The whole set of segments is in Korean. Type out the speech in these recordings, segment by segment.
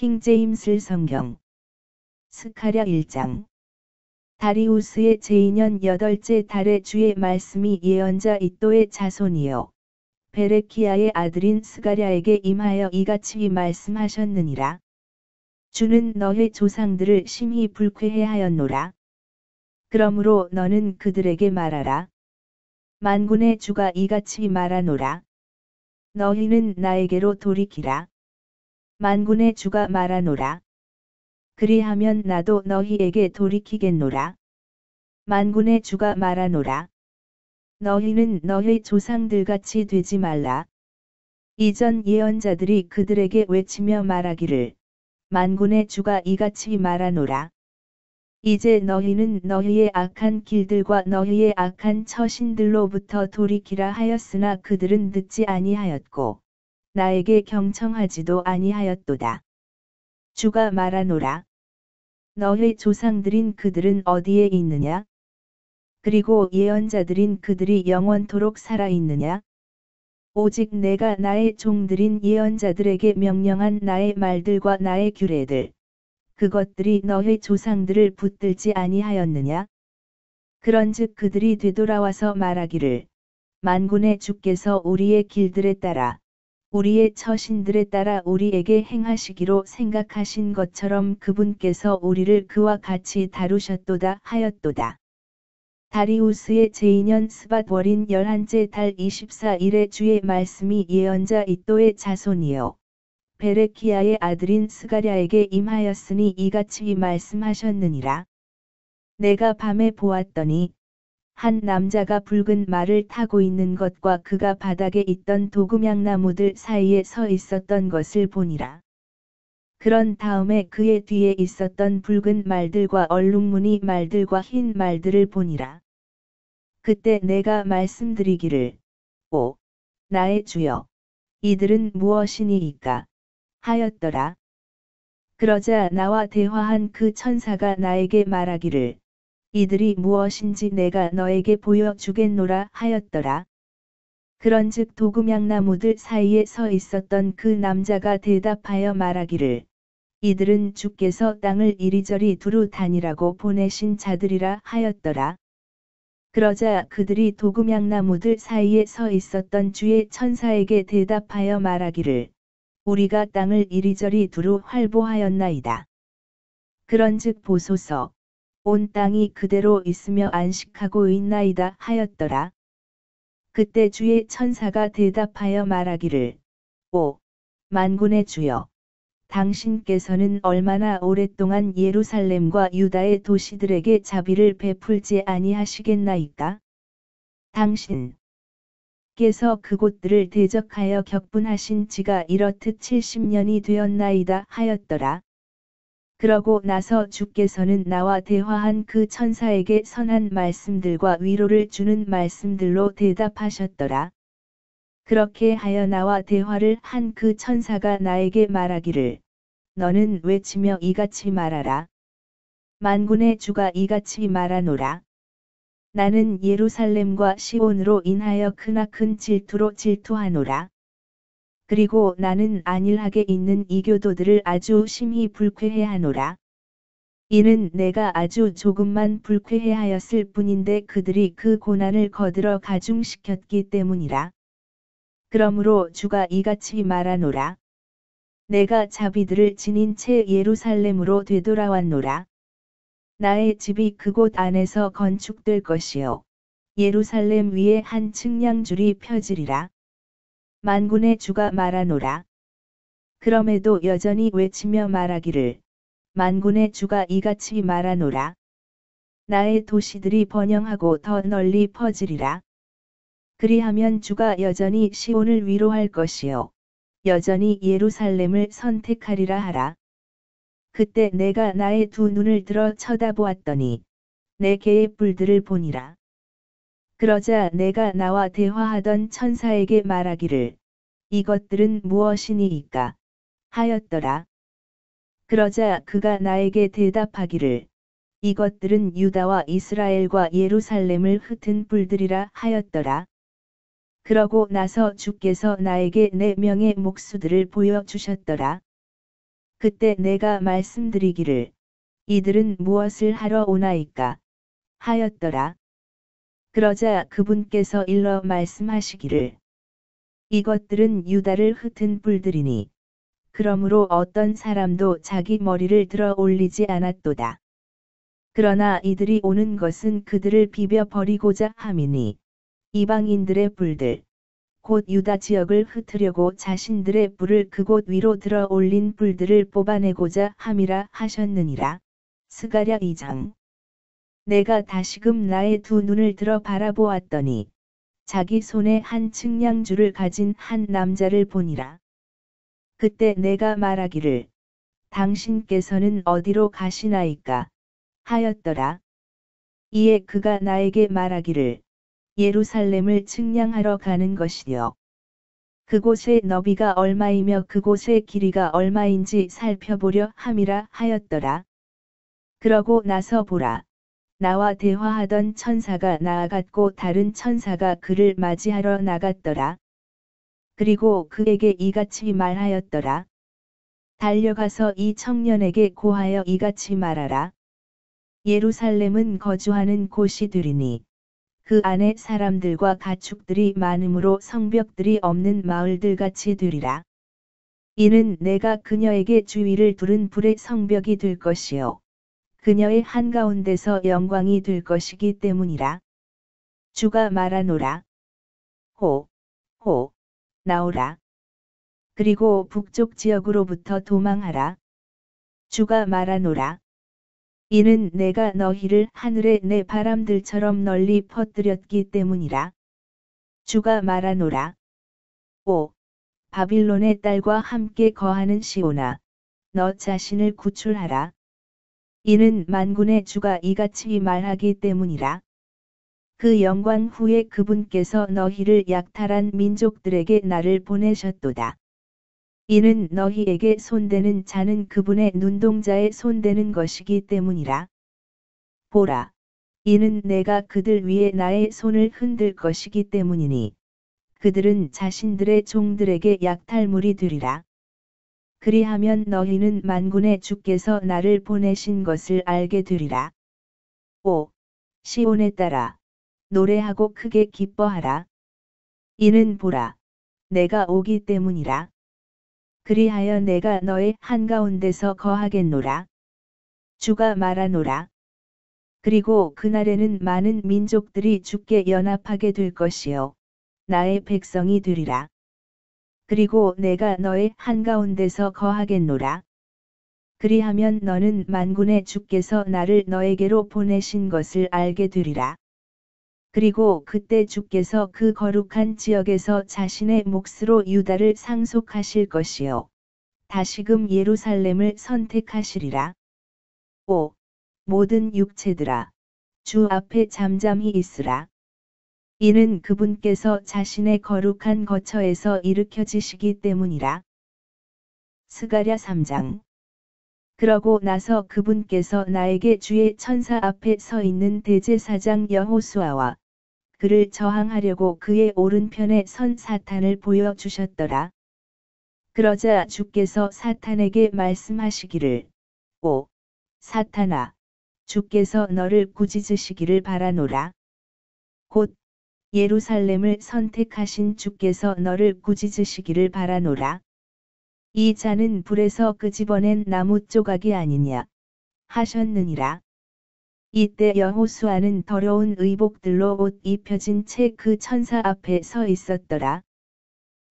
킹제임스 성경 스가랴 1장. 다리우스의 제2년 8째 달에 주의 말씀이 예언자 이도의 자손이요 베레키야의 아들인 스가랴에게 임하여 이같이 말씀하셨느니라. 주는 너의 조상들을 심히 불쾌해 하였노라. 그러므로 너는 그들에게 말하라. 만군의 주가 이같이 말하노라. 너희는 나에게로 돌이키라. 만군의 주가 말하노라. 그리하면 나도 너희에게 돌이키겠노라. 만군의 주가 말하노라. 너희는 너희 조상들같이 되지 말라. 이전 예언자들이 그들에게 외치며 말하기를 만군의 주가 이같이 말하노라. 이제 너희는 너희의 악한 길들과 너희의 악한 처신들로부터 돌이키라 하였으나 그들은 듣지 아니하였고 나에게 경청하지도 아니하였도다. 주가 말하노라. 너희 조상들인 그들은 어디에 있느냐? 그리고 예언자들인 그들이 영원토록 살아있느냐? 오직 내가 나의 종들인 예언자들에게 명령한 나의 말들과 나의 규례들, 그것들이 너희 조상들을 붙들지 아니하였느냐? 그런즉 그들이 되돌아와서 말하기를 만군의 주께서 우리의 길들에 따라 우리의 처신들에 따라 우리에게 행하시기로 생각하신 것처럼 그분께서 우리를 그와 같이 다루셨도다 하였도다. 다리우스의 제2년 스밧월인 11째 달 24일에 주의 말씀이 예언자 이도의 자손이요 베레키야의 아들인 스가랴에게 임하였으니 이같이 말씀하셨느니라. 내가 밤에 보았더니 한 남자가 붉은 말을 타고 있는 것과 그가 바닥에 있던 도금향나무들 사이에 서 있었던 것을 보니라. 그런 다음에 그의 뒤에 있었던 붉은 말들과 얼룩무늬 말들과 흰 말들을 보니라. 그때 내가 말씀드리기를 오 나의 주여 이들은 무엇이니이까 하였더라. 그러자 나와 대화한 그 천사가 나에게 말하기를 이들이 무엇인지 내가 너에게 보여주겠노라 하였더라. 그런즉 도금향나무들 사이에 서 있었던 그 남자가 대답하여 말하기를 이들은 주께서 땅을 이리저리 두루 다니라고 보내신 자들이라 하였더라. 그러자 그들이 도금향나무들 사이에 서 있었던 주의 천사에게 대답하여 말하기를 우리가 땅을 이리저리 두루 활보하였나이다. 그런즉 보소서 온 땅이 그대로 있으며 안식하고 있나이다 하였더라. 그때 주의 천사가 대답하여 말하기를 오 만군의 주여 당신께서는 얼마나 오랫동안 예루살렘과 유다의 도시들에게 자비를 베풀지 아니하시겠나이까? 당신께서 그곳들을 대적하여 격분하신 지가 이렇듯 70년이 되었나이다 하였더라. 그러고 나서 주께서는 나와 대화한 그 천사에게 선한 말씀들과 위로를 주는 말씀들로 대답하셨더라. 그렇게 하여 나와 대화를 한 그 천사가 나에게 말하기를 너는 외치며 이같이 말하라. 만군의 주가 이같이 말하노라. 나는 예루살렘과 시온으로 인하여 크나큰 질투로 질투하노라. 그리고 나는 안일하게 있는 이교도들을 아주 심히 불쾌해하노라. 이는 내가 아주 조금만 불쾌해하였을 뿐인데 그들이 그 고난을 거들어 가중시켰기 때문이라. 그러므로 주가 이같이 말하노라. 내가 자비들을 지닌 채 예루살렘으로 되돌아왔노라. 나의 집이 그곳 안에서 건축될 것이요 예루살렘 위에 한 측량줄이 펴지리라. 만군의 주가 말하노라. 그럼에도 여전히 외치며 말하기를 만군의 주가 이같이 말하노라. 나의 도시들이 번영하고 더 널리 퍼지리라. 그리하면 주가 여전히 시온을 위로할 것이요 여전히 예루살렘을 선택하리라 하라. 그때 내가 나의 두 눈을 들어 쳐다보았더니 내 개의 뿔들을 보니라. 그러자 내가 나와 대화하던 천사에게 말하기를 이것들은 무엇이니이까 하였더라. 그러자 그가 나에게 대답하기를 이것들은 유다와 이스라엘과 예루살렘을 흩은 뿔들이라 하였더라. 그러고 나서 주께서 나에게 4명의 목수들을 보여주셨더라. 그때 내가 말씀드리기를 이들은 무엇을 하러 오나이까 하였더라. 그러자 그분께서 일러 말씀하시기를 이것들은 유다를 흩은 뿔들이니 그러므로 어떤 사람도 자기 머리를 들어 올리지 않았도다. 그러나 이들이 오는 것은 그들을 비벼 버리고자 함이니 이방인들의 뿔들 곧 유다 지역을 흩으려고 자신들의 뿔을 그곳 위로 들어 올린 뿔들을 뽑아내고자 함이라 하셨느니라. 스가랴 2장. 내가 다시금 나의 두 눈을 들어 바라보았더니 자기 손에 한 측량줄을 가진 한 남자를 보니라. 그때 내가 말하기를 당신께서는 어디로 가시나이까 하였더라. 이에 그가 나에게 말하기를 예루살렘을 측량하러 가는 것이요. 그곳의 너비가 얼마이며 그곳의 길이가 얼마인지 살펴보려 함이라 하였더라. 그러고 나서 보라. 나와 대화하던 천사가 나아갔고 다른 천사가 그를 맞이하러 나갔더라. 그리고 그에게 이같이 말하였더라. 달려가서 이 청년에게 고하여 이같이 말하라. 예루살렘은 거주하는 곳이 되리니 그 안에 사람들과 가축들이 많으므로 성벽들이 없는 마을들같이 되리라. 이는 내가 그녀에게 주위를 두른 불의 성벽이 될 것이요. 그녀의 한가운데서 영광이 될 것이기 때문이라. 주가 말하노라. 호, 나오라. 그리고 북쪽 지역으로부터 도망하라. 주가 말하노라. 이는 내가 너희를 하늘에 내 바람들처럼 널리 퍼뜨렸기 때문이라. 주가 말하노라. 바빌론의 딸과 함께 거하는 시온아, 너 자신을 구출하라. 이는 만군의 주가 이같이 말하기 때문이라. 그 영광 후에 그분께서 너희를 약탈한 민족들에게 나를 보내셨도다. 이는 너희에게 손대는 자는 그분의 눈동자에 손대는 것이기 때문이라. 보라. 이는 내가 그들 위에 나의 손을 흔들 것이기 때문이니 그들은 자신들의 종들에게 약탈물이 되리라. 그리하면 너희는 만군의 주께서 나를 보내신 것을 알게 되리라. 시온에 따라 노래하고 크게 기뻐하라. 이는 보라. 내가 오기 때문이라. 그리하여 내가 너의 한가운데서 거하겠노라. 주가 말하노라. 그리고 그날에는 많은 민족들이 주께 연합하게 될 것이요. 나의 백성이 되리라. 그리고 내가 너의 한가운데서 거하겠노라. 그리하면 너는 만군의 주께서 나를 너에게로 보내신 것을 알게 되리라. 그리고 그때 주께서 그 거룩한 지역에서 자신의 몫으로 유다를 상속하실 것이요. 다시금 예루살렘을 선택하시리라. 모든 육체들아. 주 앞에 잠잠히 있으라. 이는 그분께서 자신의 거룩한 거처에서 일으켜지시기 때문이라. 스가랴 3장. 그러고 나서 그분께서 나에게 주의 천사 앞에 서 있는 대제사장 여호수아와 그를 저항하려고 그의 오른편에 선 사탄을 보여주셨더라. 그러자 주께서 사탄에게 말씀하시기를 사탄아, 주께서 너를 꾸짖으시기를 바라노라. 곧 예루살렘을 선택하신 주께서 너를 꾸짖으시기를 바라노라. 이 자는 불에서 끄집어낸 나무 조각이 아니냐 하셨느니라. 이때 여호수아는 더러운 의복들로 옷 입혀진 채 그 천사 앞에 서 있었더라.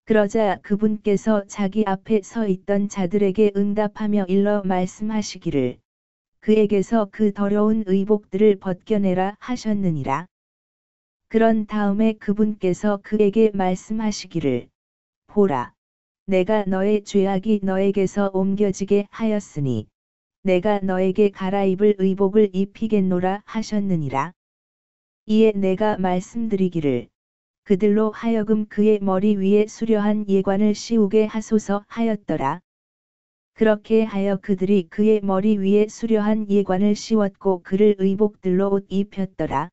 그러자 그분께서 자기 앞에 서 있던 자들에게 응답하며 일러 말씀하시기를 그에게서 그 더러운 의복들을 벗겨내라 하셨느니라. 그런 다음에 그분께서 그에게 말씀하시기를 보라. 내가 너의 죄악이 너에게서 옮겨지게 하였으니 내가 너에게 갈아입을 의복을 입히겠노라 하셨느니라. 이에 내가 말씀드리기를 그들로 하여금 그의 머리 위에 수려한 예관을 씌우게 하소서 하였더라. 그렇게 하여 그들이 그의 머리 위에 수려한 예관을 씌웠고 그를 의복들로 옷 입혔더라.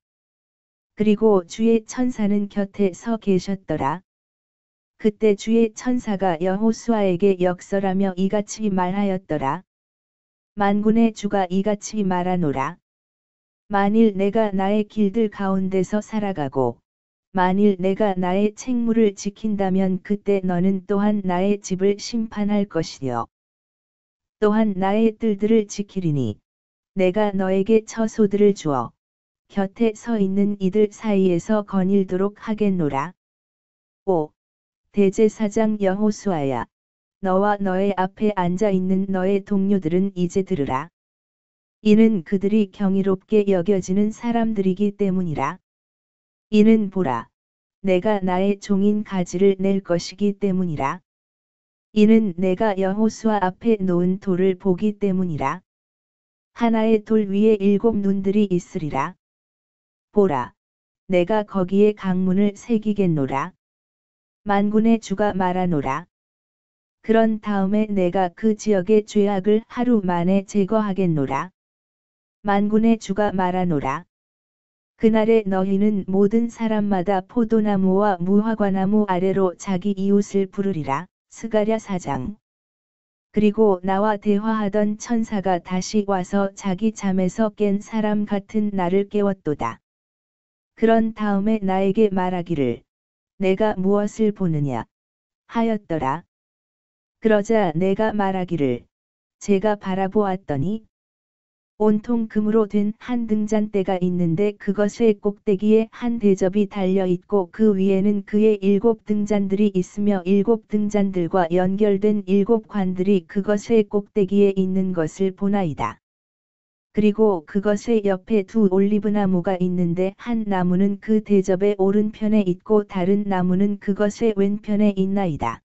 그리고 주의 천사는 곁에 서 계셨더라. 그때 주의 천사가 여호수아에게 역설하며 이같이 말하였더라. 만군의 주가 이같이 말하노라. 만일 내가 나의 길들 가운데서 살아가고 만일 내가 나의 책무를 지킨다면 그때 너는 또한 나의 집을 심판할 것이요 또한 나의 뜰들을 지키리니 내가 너에게 처소들을 주어 곁에 서 있는 이들 사이에서 거닐도록 하겠노라. 5. 대제사장 여호수아야, 너와 너의 앞에 앉아 있는 너의 동료들은 이제 들으라. 이는 그들이 경이롭게 여겨지는 사람들이기 때문이라. 이는 보라, 내가 나의 종인 가지를 낼 것이기 때문이라. 이는 내가 여호수아 앞에 놓은 돌을 보기 때문이라. 하나의 돌 위에 7 눈들이 있으리라. 보라, 내가 거기에 강문을 새기겠노라. 만군의 주가 말하노라. 그런 다음에 내가 그 지역의 죄악을 하루 만에 제거하겠노라. 만군의 주가 말하노라. 그날에 너희는 모든 사람마다 포도나무와 무화과나무 아래로 자기 이웃을 부르리라. 스가랴 4장. 그리고 나와 대화하던 천사가 다시 와서 자기 잠에서 깬 사람 같은 나를 깨웠도다. 그런 다음에 나에게 말하기를 내가 무엇을 보느냐 하였더라. 그러자 내가 말하기를 제가 바라보았더니 온통 금으로 된 한 등잔대가 있는데 그것의 꼭대기에 한 대접이 달려 있고 그 위에는 그의 7 등잔들이 있으며 7 등잔들과 연결된 7 관들이 그것의 꼭대기에 있는 것을 보나이다. 그리고 그것의 옆에 2 올리브나무가 있는데 한 나무는 그 대접의 오른편에 있고 다른 나무는 그것의 왼편에 있나이다.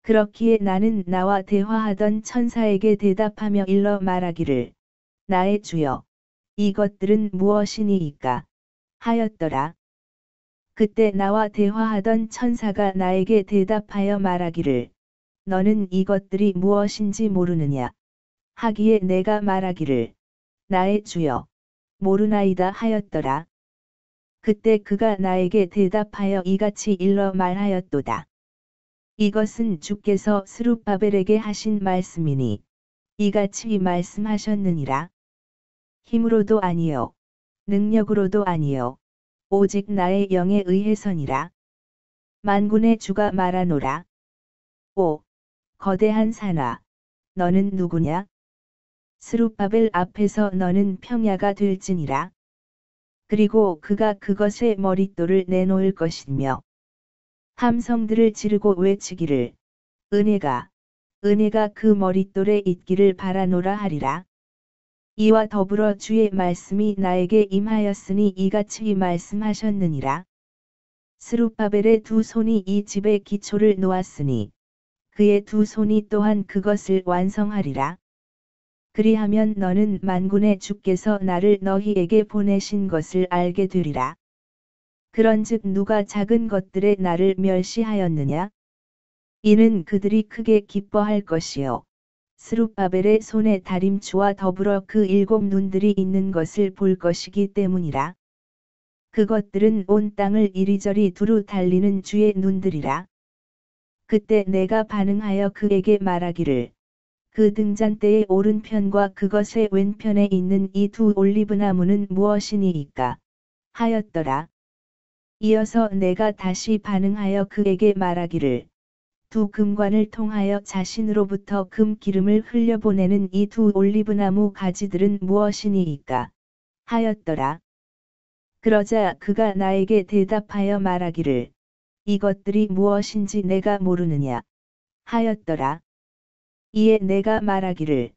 그렇기에 나는 나와 대화하던 천사에게 대답하며 일러 말하기를 나의 주여, 이것들은 무엇이니이까? 하였더라. 그때 나와 대화하던 천사가 나에게 대답하여 말하기를 너는 이것들이 무엇인지 모르느냐? 하기에 내가 말하기를 나의 주여, 모르나이다 하였더라. 그때 그가 나에게 대답하여 이같이 일러 말하였도다. 이것은 주께서 스룹바벨에게 하신 말씀이니 이같이 말씀하셨느니라. 힘으로도 아니요 능력으로도 아니요 오직 나의 영에 의해서니라. 만군의 주가 말하노라. 5. 거대한 산아, 너는 누구냐? 스룹바벨 앞에서 너는 평야가 될지니라. 그리고 그가 그것의 머릿돌을 내놓을 것이며 함성들을 지르고 외치기를 은혜가 그 머릿돌에 있기를 바라노라 하리라. 이와 더불어 주의 말씀이 나에게 임하였으니 이같이 말씀하셨느니라. 스룹바벨의 2 손이 이 집의 기초를 놓았으니 그의 2 손이 또한 그것을 완성하리라. 그리하면 너는 만군의 주께서 나를 너희에게 보내신 것을 알게 되리라. 그런즉 누가 작은 것들에 나를 멸시하였느냐? 이는 그들이 크게 기뻐할 것이요 스룹바벨의 손에 다림추와 더불어 그 7 눈들이 있는 것을 볼 것이기 때문이라. 그것들은 온 땅을 이리저리 두루 달리는 주의 눈들이라. 그때 내가 반응하여 그에게 말하기를 그 등잔대의 오른편과 그것의 왼편에 있는 이 2 올리브나무는 무엇이니이까? 하였더라. 이어서 내가 다시 반응하여 그에게 말하기를 2 금관을 통하여 자신으로부터 금 기름을 흘려보내는 이 2 올리브나무 가지들은 무엇이니이까? 하였더라. 그러자 그가 나에게 대답하여 말하기를 이것들이 무엇인지 내가 모르느냐? 하였더라. 이에 내가 말하기를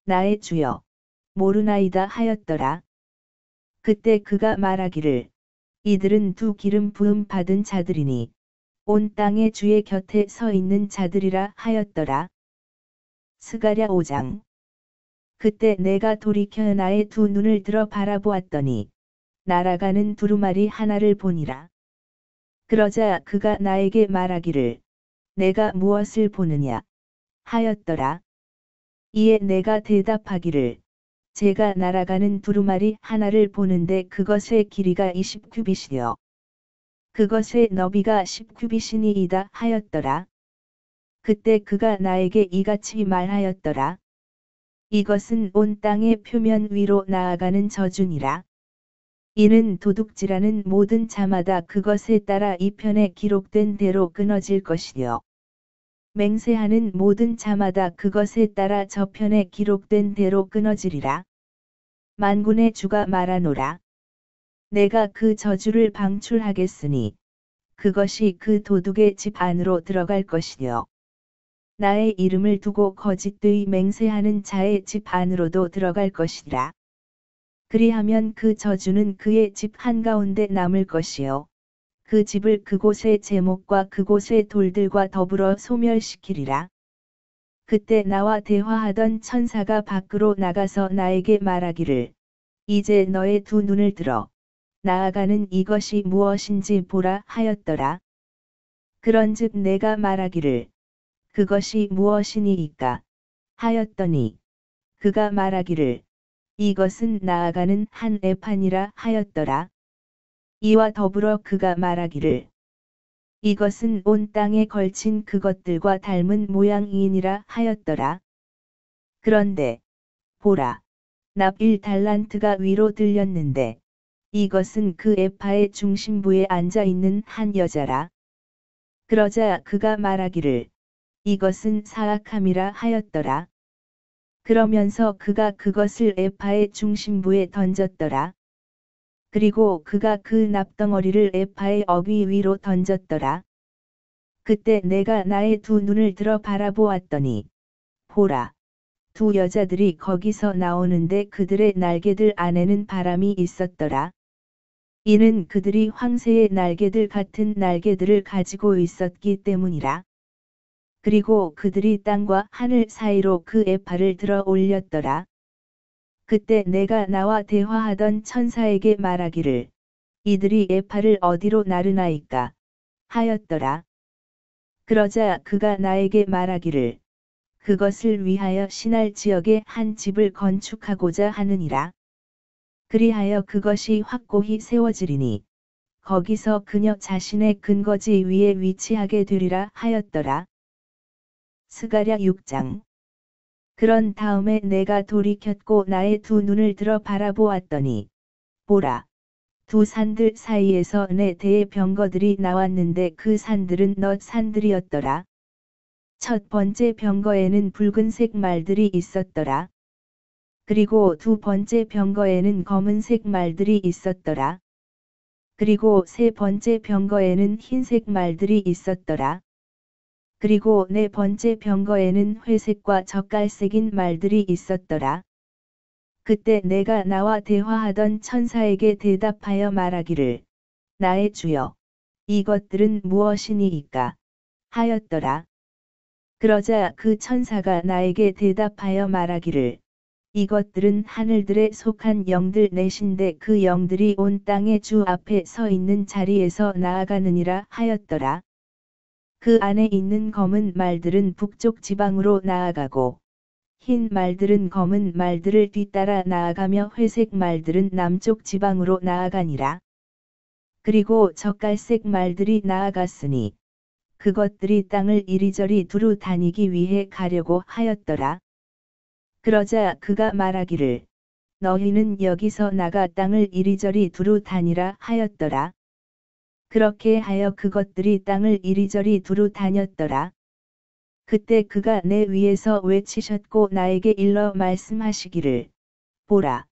나의 주여, 모르나이다 하였더라. 그때 그가 말하기를 이들은 2 기름 부음 받은 자들이니 온 땅의 주의 곁에 서 있는 자들이라 하였더라. 스가랴 5장. 그때 내가 돌이켜 나의 2 눈을 들어 바라보았더니 날아가는 두루마리 하나를 보니라. 그러자 그가 나에게 말하기를 내가 무엇을 보느냐? 하였더라. 이에 내가 대답하기를 제가 날아가는 두루마리 하나를 보는데 그것의 길이가 20 규빗이요 그것의 너비가 10규빗이니이다 하였더라. 그때 그가 나에게 이같이 말하였더라. 이것은 온 땅의 표면 위로 나아가는 저주니라. 이는 도둑질하는 모든 자마다 그것에 따라 이 편에 기록된 대로 끊어질 것이요. 맹세하는 모든 자마다 그것에 따라 저편에 기록된 대로 끊어지리라. 만군의 주가 말하노라. 내가 그 저주를 방출하겠으니 그것이 그 도둑의 집 안으로 들어갈 것이요. 나의 이름을 두고 거짓되이 맹세하는 자의 집 안으로도 들어갈 것이라. 그리하면 그 저주는 그의 집 한가운데 남을 것이요. 그 집을 그곳의 제목과 그곳의 돌들과 더불어 소멸시키리라. 그때 나와 대화하던 천사가 밖으로 나가서 나에게 말하기를, 이제 너의 두 눈을 들어 나아가는 이것이 무엇인지 보라 하였더라. 그런즉 내가 말하기를, 그것이 무엇이니이까 하였더니 그가 말하기를, 이것은 나아가는 한 에판이라 하였더라. 이와 더불어 그가 말하기를, 이것은 온 땅에 걸친 그것들과 닮은 모양이니라 하였더라. 그런데 보라, 납 1달란트가 위로 들렸는데 이것은 그 에파의 중심부에 앉아 있는 한 여자라. 그러자 그가 말하기를, 이것은 사악함이라 하였더라. 그러면서 그가 그것을 에파의 중심부에 던졌더라. 그리고 그가 그 납덩어리를 에파의 어귀 위로 던졌더라. 그때 내가 나의 두 눈을 들어 바라보았더니 보라, 두 여자들이 거기서 나오는데 그들의 날개들 안에는 바람이 있었더라. 이는 그들이 황새의 날개들 같은 날개들을 가지고 있었기 때문이라. 그리고 그들이 땅과 하늘 사이로 그 에파를 들어 올렸더라. 그때 내가 나와 대화하던 천사에게 말하기를, 이들이 에파를 어디로 나르나이까 하였더라. 그러자 그가 나에게 말하기를, 그것을 위하여 신할 지역에 한 집을 건축하고자 하느니라. 그리하여 그것이 확고히 세워지리니 거기서 그녀 자신의 근거지 위에 위치하게 되리라 하였더라. 스가랴 6장. 그런 다음에 내가 돌이켰고 나의 두 눈을 들어 바라보았더니 보라, 두 산들 사이에서 네 대의 병거들이 나왔는데 그 산들은 넛 산들이었더라. 첫 번째 병거에는 붉은색 말들이 있었더라. 그리고 두 번째 병거에는 검은색 말들이 있었더라. 그리고 세 번째 병거에는 흰색 말들이 있었더라. 그리고 네 번째 병거에는 회색과 젓갈색인 말들이 있었더라. 그때 내가 나와 대화하던 천사에게 대답하여 말하기를, 나의 주여, 이것들은 무엇이니이까 하였더라. 그러자 그 천사가 나에게 대답하여 말하기를, 이것들은 하늘들에 속한 영들 넷인데 그 영들이 온 땅의 주 앞에 서 있는 자리에서 나아가느니라 하였더라. 그 안에 있는 검은 말들은 북쪽 지방으로 나아가고 흰 말들은 검은 말들을 뒤따라 나아가며 회색 말들은 남쪽 지방으로 나아가니라. 그리고 젓갈색 말들이 나아갔으니 그것들이 땅을 이리저리 두루 다니기 위해 가려고 하였더라. 그러자 그가 말하기를, 너희는 여기서 나가 땅을 이리저리 두루 다니라 하였더라. 그렇게 하여 그것들이 땅을 이리저리 두루 다녔더라. 그때 그가 내 위에서 외치셨고 나에게 일러 말씀하시기를, 보라,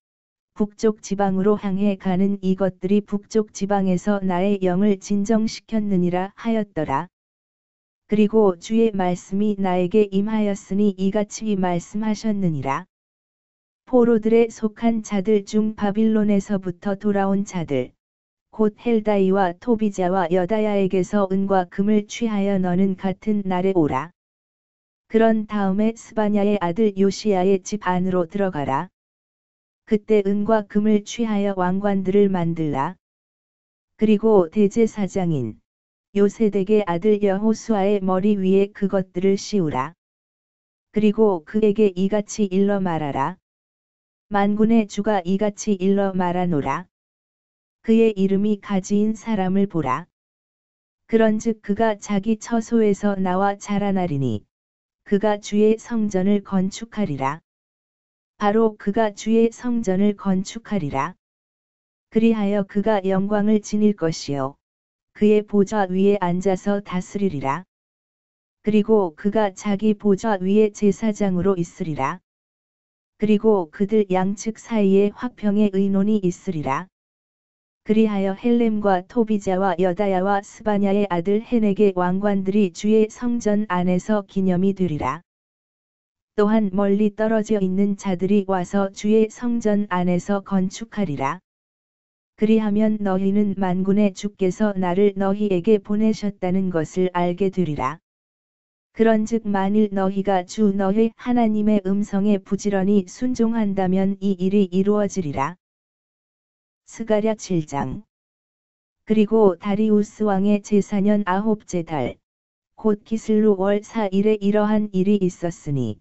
북쪽 지방으로 향해 가는 이것들이 북쪽 지방에서 나의 영을 진정시켰느니라 하였더라. 그리고 주의 말씀이 나에게 임하였으니 이같이 말씀하셨느니라. 포로들에 속한 자들 중 바빌론에서부터 돌아온 자들, 곧 헬다이와 토비자와 여다야에게서 은과 금을 취하여 너는 같은 날에 오라. 그런 다음에 스바냐의 아들 요시야의 집 안으로 들어가라. 그때 은과 금을 취하여 왕관들을 만들라. 그리고 대제사장인 요세덱의 아들 여호수아의 머리 위에 그것들을 씌우라. 그리고 그에게 이같이 일러 말하라. 만군의 주가 이같이 일러 말하노라. 그의 이름이 가지인 사람을 보라. 그런즉 그가 자기 처소에서 나와 자라나리니 그가 주의 성전을 건축하리라. 바로 그가 주의 성전을 건축하리라. 그리하여 그가 영광을 지닐 것이요 그의 보좌 위에 앉아서 다스리리라. 그리고 그가 자기 보좌 위에 제사장으로 있으리라. 그리고 그들 양측 사이에 화평의 의논이 있으리라. 그리하여 헬렘과 토비자와 여다야와 스바냐의 아들 헤넥의 왕관들이 주의 성전 안에서 기념이 되리라. 또한 멀리 떨어져 있는 자들이 와서 주의 성전 안에서 건축하리라. 그리하면 너희는 만군의 주께서 나를 너희에게 보내셨다는 것을 알게 되리라. 그런즉 만일 너희가 주 너희 하나님의 음성에 부지런히 순종한다면 이 일이 이루어지리라. 스가랴 7장. 그리고 다리우스 왕의 제4년 9째 달, 곧 기슬루 월 4일에 이러한 일이 있었으니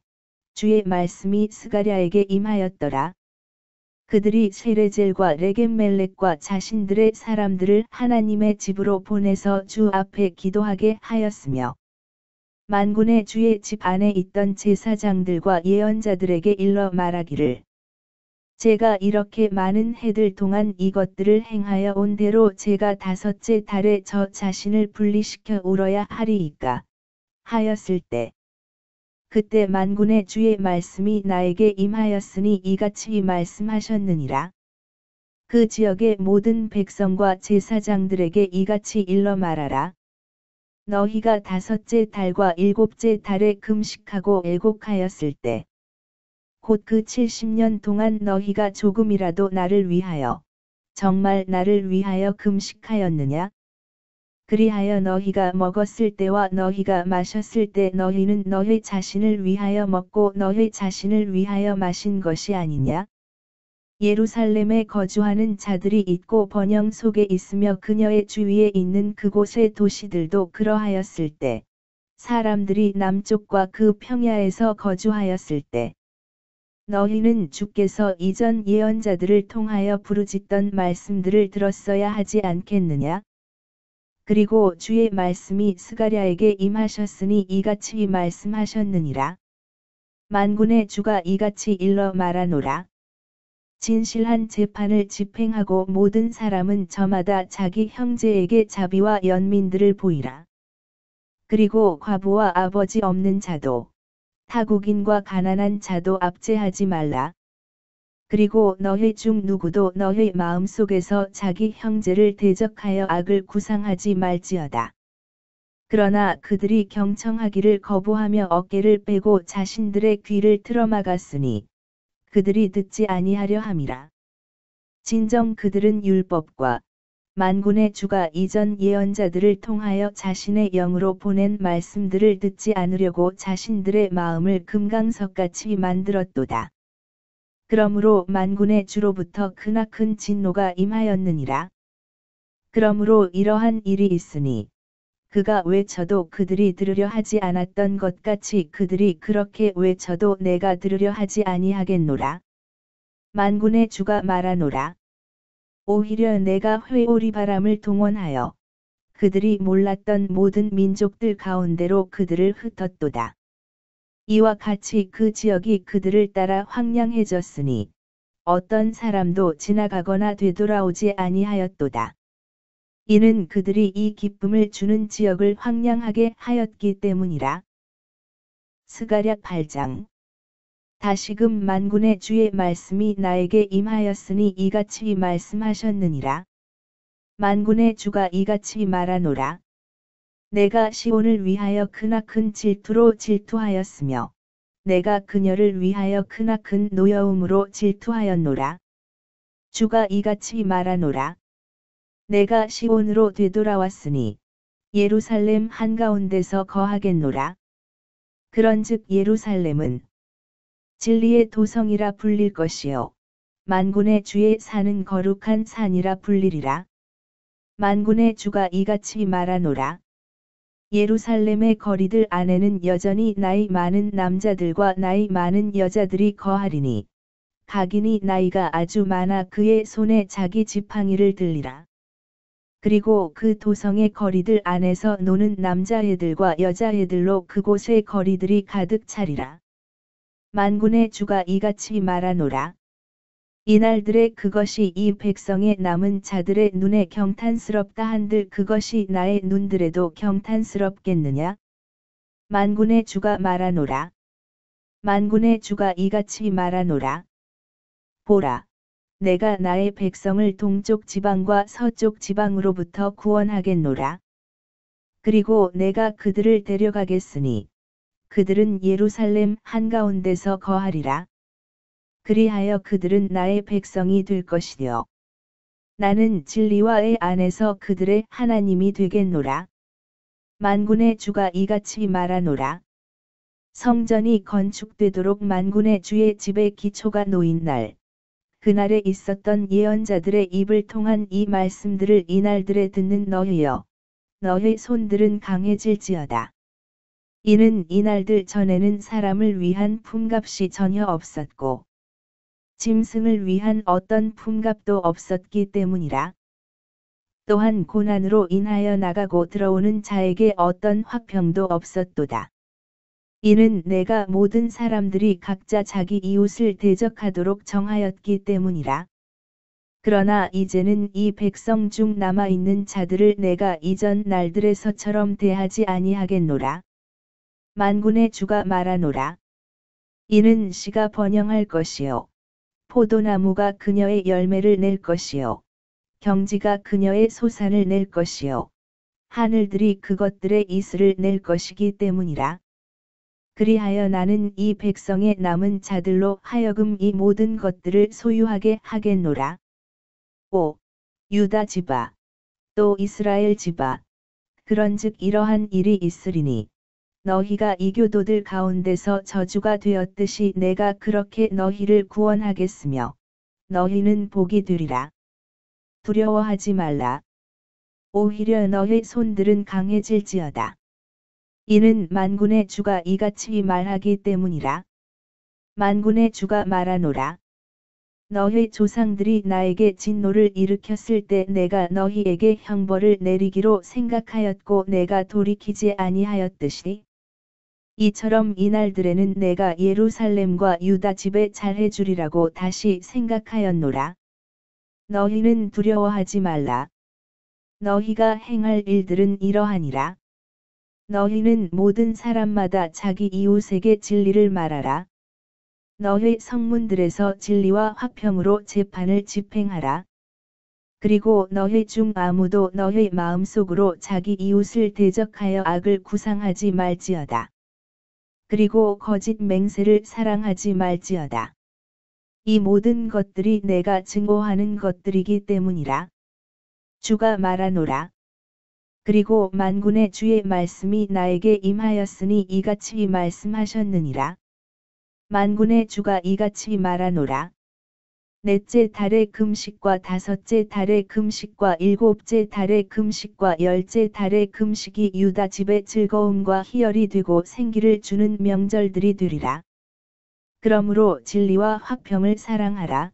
주의 말씀이 스가랴에게 임하였더라. 그들이 세레젤과 레겜멜렉과 자신들의 사람들을 하나님의 집으로 보내서 주 앞에 기도하게 하였으며 만군의 주의 집 안에 있던 제사장들과 예언자들에게 일러 말하기를 제가 이렇게 많은 해들 동안 이것들을 행하여 온 대로 제가 5째 달에 저 자신을 분리시켜 울어야 하리이까 하였을 때 그때 만군의 주의 말씀이 나에게 임하였으니 이같이 말씀하셨느니라. 그 지역의 모든 백성과 제사장들에게 이같이 일러 말하라. 너희가 5째 달과 7째 달에 금식하고 애곡하였을 때 곧 그 70년 동안 너희가 조금이라도 나를 위하여 정말 나를 위하여 금식하였느냐? 그리하여 너희가 먹었을 때와 너희가 마셨을 때 너희는 너희 자신을 위하여 먹고 너희 자신을 위하여 마신 것이 아니냐? 예루살렘에 거주하는 자들이 있고 번영 속에 있으며 그녀의 주위에 있는 그곳의 도시들도 그러하였을 때 사람들이 남쪽과 그 평야에서 거주하였을 때 너희는 주께서 이전 예언자들을 통하여 부르짖던 말씀들을 들었어야 하지 않겠느냐? 그리고 주의 말씀이 스가랴에게 임하셨으니 이같이 말씀하셨느니라. 만군의 주가 이같이 일러 말하노라. 진실한 재판을 집행하고 모든 사람은 저마다 자기 형제에게 자비와 연민들을 보이라. 그리고 과부와 아버지 없는 자도 타국인과 가난한 자도 압제하지 말라. 그리고 너희 중 누구도 너희 마음속에서 자기 형제를 대적하여 악을 구상하지 말지어다. 그러나 그들이 경청하기를 거부하며 어깨를 빼고 자신들의 귀를 틀어막았으니 그들이 듣지 아니하려 함이라. 진정 그들은 율법과 만군의 주가 이전 예언자들을 통하여 자신의 영으로 보낸 말씀들을 듣지 않으려고 자신들의 마음을 금강석같이 만들었도다. 그러므로 만군의 주로부터 크나큰 진노가 임하였느니라. 그러므로 이러한 일이 있으니 그가 외쳐도 그들이 들으려 하지 않았던 것 같이 그들이 그렇게 외쳐도 내가 들으려 하지 아니하겠노라. 만군의 주가 말하노라. 오히려 내가 회오리 바람을 동원하여 그들이 몰랐던 모든 민족들 가운데로 그들을 흩었도다. 이와 같이 그 지역이 그들을 따라 황량해졌으니 어떤 사람도 지나가거나 되돌아오지 아니하였도다. 이는 그들이 이 기쁨을 주는 지역을 황량하게 하였기 때문이라. 스가랴 8장. 다시금 만군의 주의 말씀이 나에게 임하였으니 이같이 말씀하셨느니라. 만군의 주가 이같이 말하노라. 내가 시온을 위하여 크나큰 질투로 질투하였으며 내가 그녀를 위하여 크나큰 노여움으로 질투하였노라. 주가 이같이 말하노라. 내가 시온으로 되돌아왔으니 예루살렘 한가운데서 거하겠노라. 그런즉 예루살렘은 진리의 도성이라 불릴 것이요 만군의 주의 산은 거룩한 산이라 불리리라. 만군의 주가 이같이 말하노라. 예루살렘의 거리들 안에는 여전히 나이 많은 남자들과 나이 많은 여자들이 거하리니 각인이 나이가 아주 많아 그의 손에 자기 지팡이를 들리라. 그리고 그 도성의 거리들 안에서 노는 남자애들과 여자애들로 그곳의 거리들이 가득 차리라. 만군의 주가 이같이 말하노라. 이날들에 그것이 이 백성의 남은 자들의 눈에 경탄스럽다 한들 그것이 나의 눈들에도 경탄스럽겠느냐? 만군의 주가 말하노라. 만군의 주가 이같이 말하노라. 보라, 내가 나의 백성을 동쪽 지방과 서쪽 지방으로부터 구원하겠노라. 그리고 내가 그들을 데려가겠으니 그들은 예루살렘 한가운데서 거하리라. 그리하여 그들은 나의 백성이 될 것이요. 나는 진리와의 안에서 그들의 하나님이 되겠노라. 만군의 주가 이같이 말하노라. 성전이 건축되도록 만군의 주의 집에 기초가 놓인 날, 그날에 있었던 예언자들의 입을 통한 이 말씀들을 이날들에 듣는 너희여, 너희 손들은 강해질지어다. 이는 이날들 전에는 사람을 위한 품값이 전혀 없었고, 짐승을 위한 어떤 품값도 없었기 때문이라. 또한 고난으로 인하여 나가고 들어오는 자에게 어떤 화평도 없었도다. 이는 내가 모든 사람들이 각자 자기 이웃을 대적하도록 정하였기 때문이라. 그러나 이제는 이 백성 중 남아있는 자들을 내가 이전 날들에서처럼 대하지 아니하겠노라. 만군의 주가 말하노라. 이는 씨가 번영할 것이요. 포도나무가 그녀의 열매를 낼 것이요. 경지가 그녀의 소산을 낼 것이요. 하늘들이 그것들의 이슬을 낼 것이기 때문이라. 그리하여 나는 이 백성의 남은 자들로 하여금 이 모든 것들을 소유하게 하겠노라. 오, 유다 집아, 또 이스라엘 집아, 그런즉 이러한 일이 있으리니 너희가 이교도들 가운데서 저주가 되었듯이 내가 그렇게 너희를 구원하겠으며 너희는 복이 되리라. 두려워하지 말라. 오히려 너희 손들은 강해질지어다. 이는 만군의 주가 이같이 말하기 때문이라. 만군의 주가 말하노라. 너희 조상들이 나에게 진노를 일으켰을 때 내가 너희에게 형벌을 내리기로 생각하였고 내가 돌이키지 아니하였듯이 이처럼 이날들에는 내가 예루살렘과 유다 집에 잘해주리라고 다시 생각하였노라. 너희는 두려워하지 말라. 너희가 행할 일들은 이러하니라. 너희는 모든 사람마다 자기 이웃에게 진리를 말하라. 너희 성문들에서 진리와 화평으로 재판을 집행하라. 그리고 너희 중 아무도 너희 마음속으로 자기 이웃을 대적하여 악을 구상하지 말지어다. 그리고 거짓 맹세를 사랑하지 말지어다. 이 모든 것들이 내가 증오하는 것들이기 때문이라. 주가 말하노라. 그리고 만군의 주의 말씀이 나에게 임하였으니 이같이 말씀하셨느니라. 만군의 주가 이같이 말하노라. 넷째 달의 금식과 다섯째 달의 금식과 일곱째 달의 금식과 열째 달의 금식이 유다 집의 즐거움과 희열이 되고 생기를 주는 명절들이 되리라. 그러므로 진리와 화평을 사랑하라.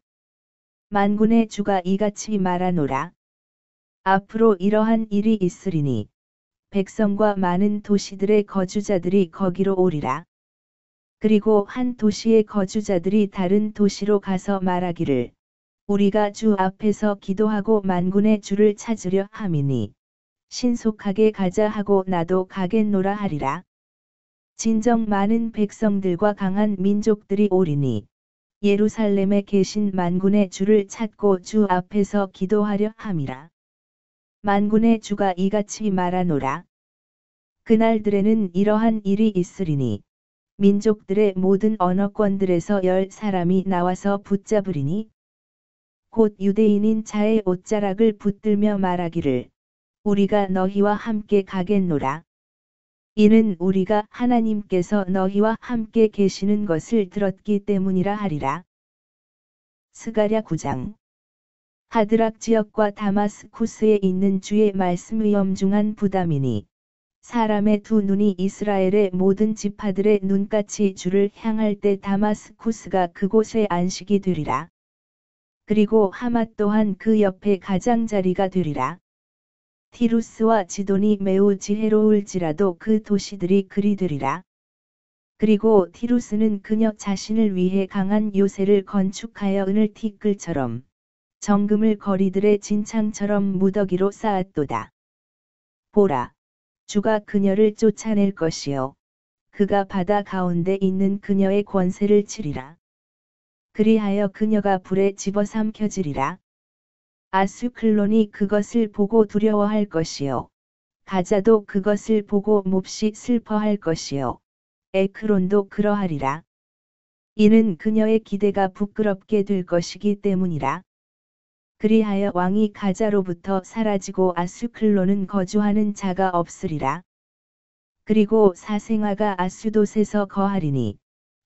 만군의 주가 이같이 말하노라. 앞으로 이러한 일이 있으리니 백성과 많은 도시들의 거주자들이 거기로 오리라. 그리고 한 도시의 거주자들이 다른 도시로 가서 말하기를 우리가 주 앞에서 기도하고 만군의 주를 찾으려 함이니 신속하게 가자 하고 나도 가겠노라 하리라. 진정 많은 백성들과 강한 민족들이 오리니 예루살렘에 계신 만군의 주를 찾고 주 앞에서 기도하려 함이라. 만군의 주가 이같이 말하노라. 그날들에는 이러한 일이 있으리니 민족들의 모든 언어권들에서 10사람이 나와서 붙잡으리니 곧 유대인인 자의 옷자락을 붙들며 말하기를 우리가 너희와 함께 가겠노라. 이는 우리가 하나님께서 너희와 함께 계시는 것을 들었기 때문이라 하리라. 스가랴 9장. 하드락 지역과 다마스쿠스에 있는 주의 말씀의 엄중한 부담이니 사람의 두 눈이 이스라엘의 모든 지파들의 눈같이 주를 향할 때 다마스쿠스가 그곳의 안식이 되리라. 그리고 하맛 또한 그 옆에 가장자리가 되리라. 티루스와 지돈이 매우 지혜로울지라도 그 도시들이 그리 되리라. 그리고 티루스는 그녀 자신을 위해 강한 요새를 건축하여 은을 티끌처럼 정금을 거리들의 진창처럼 무더기로 쌓았도다. 보라, 주가 그녀를 쫓아낼 것이요. 그가 바다 가운데 있는 그녀의 권세를 치리라. 그리하여 그녀가 불에 집어삼켜지리라. 아수클론이 그것을 보고 두려워할 것이요. 가자도 그것을 보고 몹시 슬퍼할 것이요. 에크론도 그러하리라. 이는 그녀의 기대가 부끄럽게 될 것이기 때문이라. 그리하여 왕이 가자로부터 사라지고 아수클론은 거주하는 자가 없으리라. 그리고 사생아가 아수돗에서 거하리니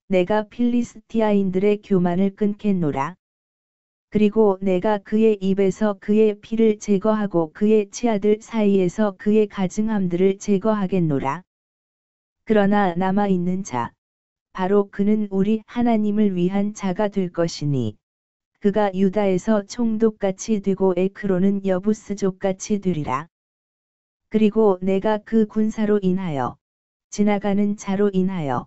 내가 필리스티아인들의 교만을 끊겠노라. 그리고 내가 그의 입에서 그의 피를 제거하고 그의 치아들 사이에서 그의 가증함들을 제거하겠노라. 그러나 남아있는 자, 바로 그는 우리 하나님을 위한 자가 될 것이니 그가 유다에서 총독같이 되고 에크론은 여부스족같이 되리라. 그리고 내가 그 군사로 인하여 지나가는 자로 인하여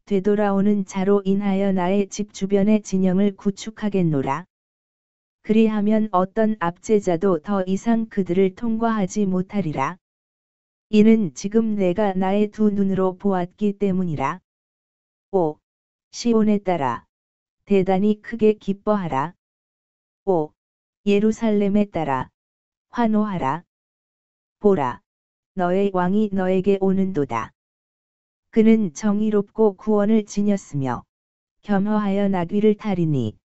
되돌아오는 자로 인하여 나의 집 주변의 진영을 구축하겠노라. 그리하면 어떤 압제자도 더 이상 그들을 통과하지 못하리라. 이는 지금 내가 나의 두 눈으로 보았기 때문이라. 오, 시온에 따라 대단히 크게 기뻐하라. 오, 예루살렘에 따라 환호하라. 보라, 너의 왕이 너에게 오는도다. 그는 정의롭고 구원을 지녔으며 겸허하여 나귀를 타리니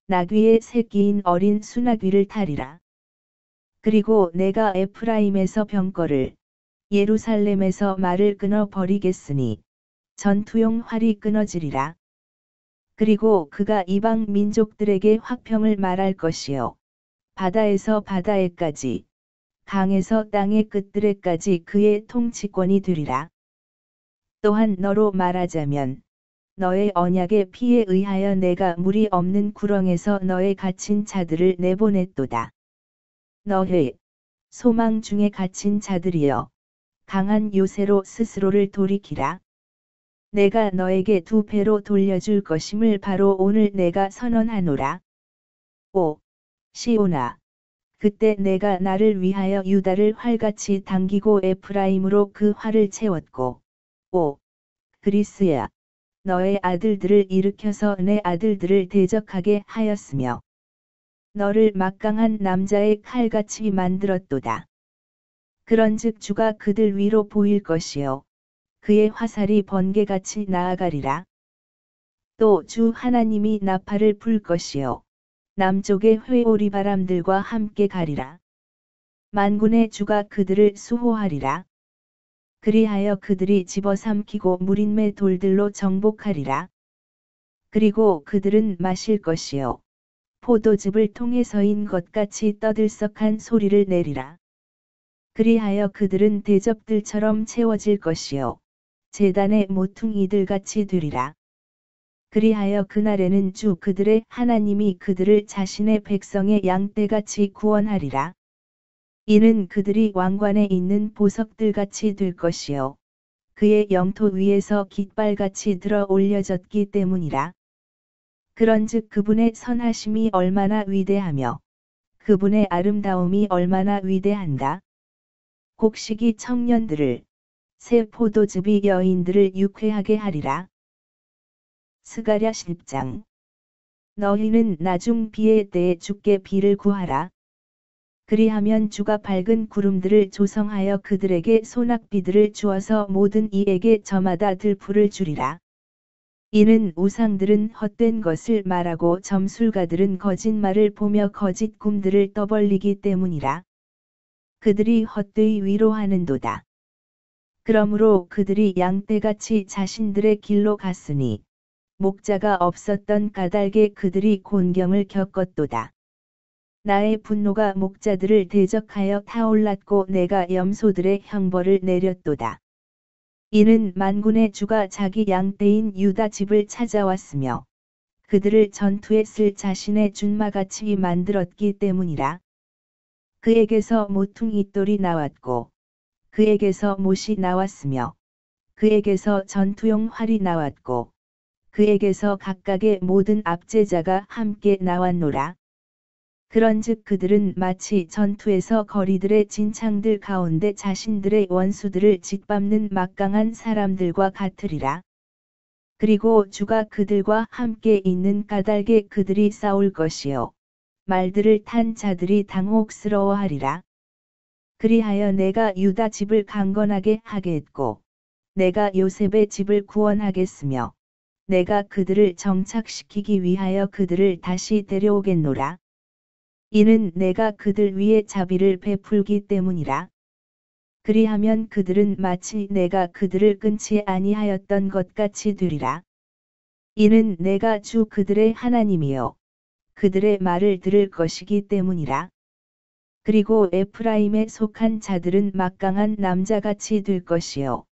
나귀의 새끼인 어린 수나귀를 타리라. 그리고 내가 에프라임에서 병거를 예루살렘에서 말을 끊어 버리겠으니 전투용 활이 끊어지리라. 그리고 그가 이방 민족들에게 화평을 말할 것이요. 바다에서 바다에까지, 강에서 땅의 끝들에까지 그의 통치권이 되리라. 또한 너로 말하자면 너의 언약의 피에 의하여 내가 물이 없는 구렁에서 너의 갇힌 자들을 내보냈도다. 너의 소망 중에 갇힌 자들이여, 강한 요새로 스스로를 돌이키라. 내가 너에게 두 배로 돌려줄 것임을 바로 오늘 내가 선언하노라. 오, 시온아, 그때 내가 나를 위하여 유다를 활같이 당기고 에프라임으로 그 활을 채웠고, 오, 그리스야, 너의 아들들을 일으켜서 내 아들들을 대적하게 하였으며 너를 막강한 남자의 칼같이 만들었도다. 그런즉 주가 그들 위로 보일 것이요, 그의 화살이 번개같이 나아가리라. 또 주 하나님이 나팔을 불 것이요, 남쪽의 회오리 바람들과 함께 가리라. 만군의 주가 그들을 수호하리라. 그리하여 그들이 집어삼키고 무린매 돌들로 정복하리라. 그리고 그들은 마실 것이요, 포도즙을 통해서인 것 같이 떠들썩한 소리를 내리라. 그리하여 그들은 대적들처럼 채워질 것이요, 제단의 모퉁이들같이 되리라. 그리하여 그날에는 주 그들의 하나님이 그들을 자신의 백성의 양떼같이 구원하리라. 이는 그들이 왕관에 있는 보석들같이 될 것이요, 그의 영토 위에서 깃발같이 들어 올려졌기 때문이라. 그런즉 그분의 선하심이 얼마나 위대하며 그분의 아름다움이 얼마나 위대한가. 곡식이 청년들을, 새 포도즙이 여인들을 유쾌하게 하리라. 스가랴 10장. 너희는 나중 비의 때에 주께 비를 구하라. 그리하면 주가 밝은 구름들을 조성하여 그들에게 소낙비들을 주어서 모든 이에게 저마다 들풀을 주리라. 이는 우상들은 헛된 것을 말하고 점술가들은 거짓말을 보며 거짓 꿈들을 떠벌리기 때문이라. 그들이 헛되이 위로하는도다. 그러므로 그들이 양떼같이 자신들의 길로 갔으니 목자가 없었던 까닭에 그들이 곤경을 겪었도다. 나의 분노가 목자들을 대적하여 타올랐고 내가 염소들의 형벌을 내렸도다. 이는 만군의 주가 자기 양떼인 유다 집을 찾아왔으며 그들을 전투에 쓸 자신의 준마같이 만들었기 때문이라. 그에게서 모퉁이 돌이 나왔고 그에게서 못이 나왔으며 그에게서 전투용 활이 나왔고 그에게서 각각의 모든 압제자가 함께 나왔노라. 그런즉 그들은 마치 전투에서 거리들의 진창들 가운데 자신들의 원수들을 짓밟는 막강한 사람들과 같으리라. 그리고 주가 그들과 함께 있는 까닭에 그들이 싸울 것이요 말들을 탄 자들이 당혹스러워하리라. 그리하여 내가 유다 집을 강건하게 하겠고 내가 요셉의 집을 구원하겠으며 내가 그들을 정착시키기 위하여 그들을 다시 데려오겠노라. 이는 내가 그들 위에 자비를 베풀기 때문이라. 그리하면 그들은 마치 내가 그들을 끊지 아니하였던 것 같이 되리라. 이는 내가 주 그들의 하나님이요 그들의 말을 들을 것이기 때문이라. 그리고 에프라임에 속한 자들은 막강한 남자같이 될 것이요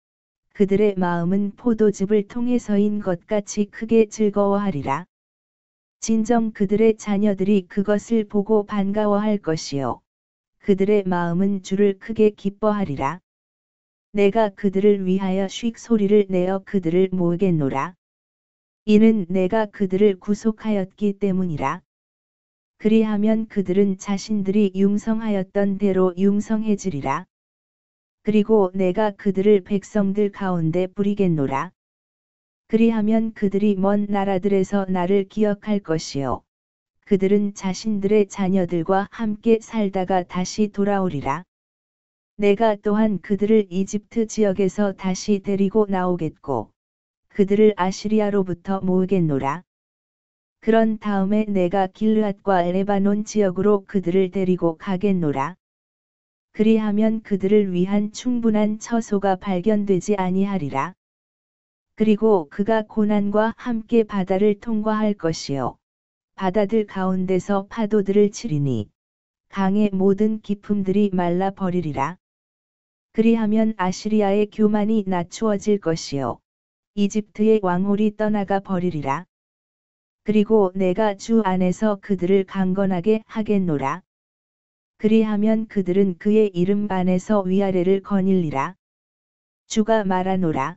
그들의 마음은 포도즙을 통해서인 것 같이 크게 즐거워하리라. 진정 그들의 자녀들이 그것을 보고 반가워할 것이요 그들의 마음은 주를 크게 기뻐하리라. 내가 그들을 위하여 쉭 소리를 내어 그들을 모으겠노라. 이는 내가 그들을 구속하였기 때문이라. 그리하면 그들은 자신들이 융성하였던 대로 융성해지리라. 그리고 내가 그들을 백성들 가운데 부리겠노라. 그리하면 그들이 먼 나라들에서 나를 기억할 것이요 그들은 자신들의 자녀들과 함께 살다가 다시 돌아오리라. 내가 또한 그들을 이집트 지역에서 다시 데리고 나오겠고 그들을 아시리아로부터 모으겠노라. 그런 다음에 내가 길르앗과 레바논 지역으로 그들을 데리고 가겠노라. 그리하면 그들을 위한 충분한 처소가 발견되지 아니하리라. 그리고 그가 고난과 함께 바다를 통과할 것이요 바다들 가운데서 파도들을 치리니 강의 모든 깊음들이 말라 버리리라. 그리하면 아시리아의 교만이 낮추어질 것이요 이집트의 왕홀이 떠나가 버리리라. 그리고 내가 주 안에서 그들을 강건하게 하겠노라. 그리하면 그들은 그의 이름 안에서 위아래를 거닐리라. 주가 말하노라.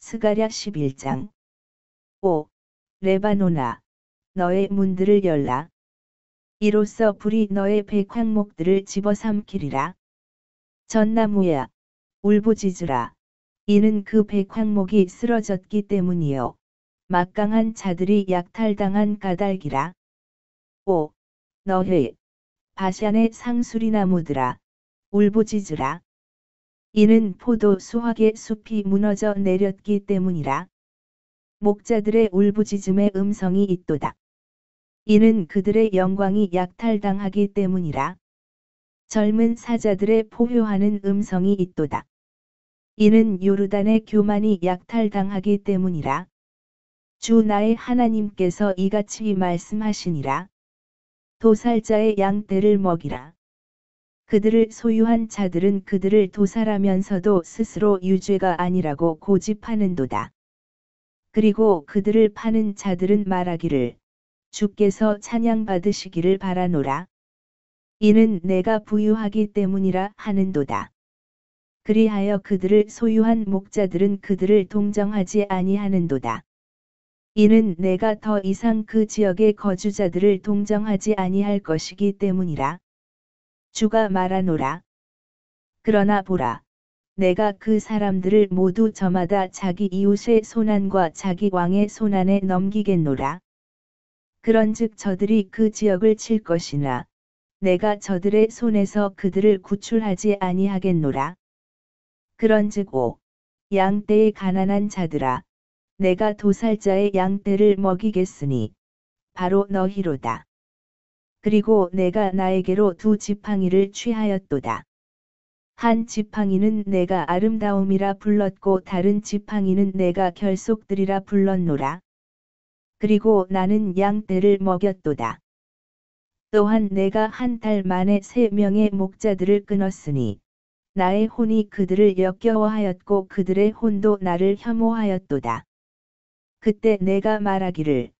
스가랴 11장 5. 레바논아 너의 문들을 열라. 이로써 불이 너의 백향목들을 집어삼키리라. 전나무야 울부짖으라. 이는 그 백향목이 쓰러졌기 때문이요 막강한 자들이 약탈당한 까닭이라. 5. 너희 바샨의 상수리나무들아 울부짖으라. 이는 포도 수확의 숲이 무너져 내렸기 때문이라. 목자들의 울부짖음의 음성이 있도다. 이는 그들의 영광이 약탈당하기 때문이라. 젊은 사자들의 포효하는 음성이 있도다. 이는 요르단의 교만이 약탈당하기 때문이라. 주 나의 하나님께서 이같이 말씀하시니라. 도살자의 양떼를 먹이라. 그들을 소유한 자들은 그들을 도살하면서도 스스로 유죄가 아니라고 고집하는도다. 그리고 그들을 파는 자들은 말하기를 주께서 찬양받으시기를 바라노라. 이는 내가 부유하기 때문이라 하는도다. 그리하여 그들을 소유한 목자들은 그들을 동정하지 아니하는도다. 이는 내가 더 이상 그 지역의 거주자들을 동정하지 아니할 것이기 때문이라. 주가 말하노라. 그러나 보라. 내가 그 사람들을 모두 저마다 자기 이웃의 손안과 자기 왕의 손안에 넘기겠노라. 그런즉 저들이 그 지역을 칠 것이나 내가 저들의 손에서 그들을 구출하지 아니하겠노라. 그런즉 오 양떼의 가난한 자들아 내가 도살자의 양떼를 먹이겠으니 바로 너희로다. 그리고 내가 나에게로 두 지팡이를 취하였도다. 한 지팡이는 내가 아름다움이라 불렀고 다른 지팡이는 내가 결속들이라 불렀노라. 그리고 나는 양떼를 먹였도다. 또한 내가 한 달 만에 3명의 목자들을 끊었으니 나의 혼이 그들을 역겨워하였고 그들의 혼도 나를 혐오하였도다. 그때 내가 말하기를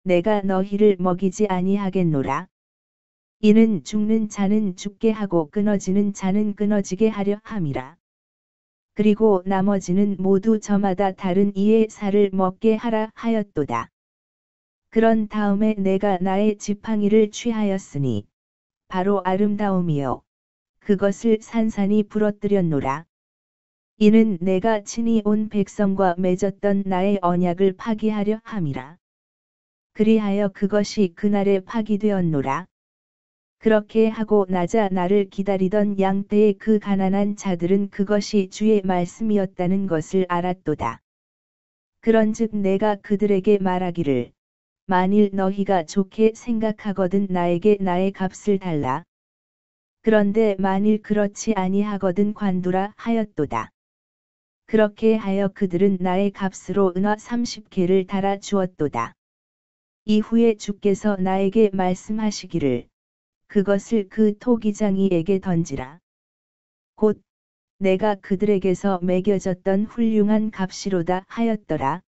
내가 너희를 먹이지 아니하겠노라. 이는 죽는 자는 죽게 하고 끊어지는 자는 끊어지게 하려 함이라. 그리고 나머지는 모두 저마다 다른 이의 살을 먹게 하라 하였도다. 그런 다음에 내가 나의 지팡이를 취하였으니 바로 아름다움이요 그것을 산산이 부러뜨렸노라. 이는 내가 친히 온 백성과 맺었던 나의 언약을 파기하려 함이라. 그리하여 그것이 그날에 파기되었노라. 그렇게 하고 나자 나를 기다리던 양떼의 그 가난한 자들은 그것이 주의 말씀이었다는 것을 알았도다. 그런즉 내가 그들에게 말하기를 만일 너희가 좋게 생각하거든 나에게 나의 값을 달라. 그런데 만일 그렇지 아니하거든 관두라 하였도다. 그렇게 하여 그들은 나의 값으로 은화 30개를 달아 주었도다. 이후에 주께서 나에게 말씀하시기를 그것을 그 토기장이에게 던지라. 곧 내가 그들에게서 매겨졌던 훌륭한 값이로다 하였더라.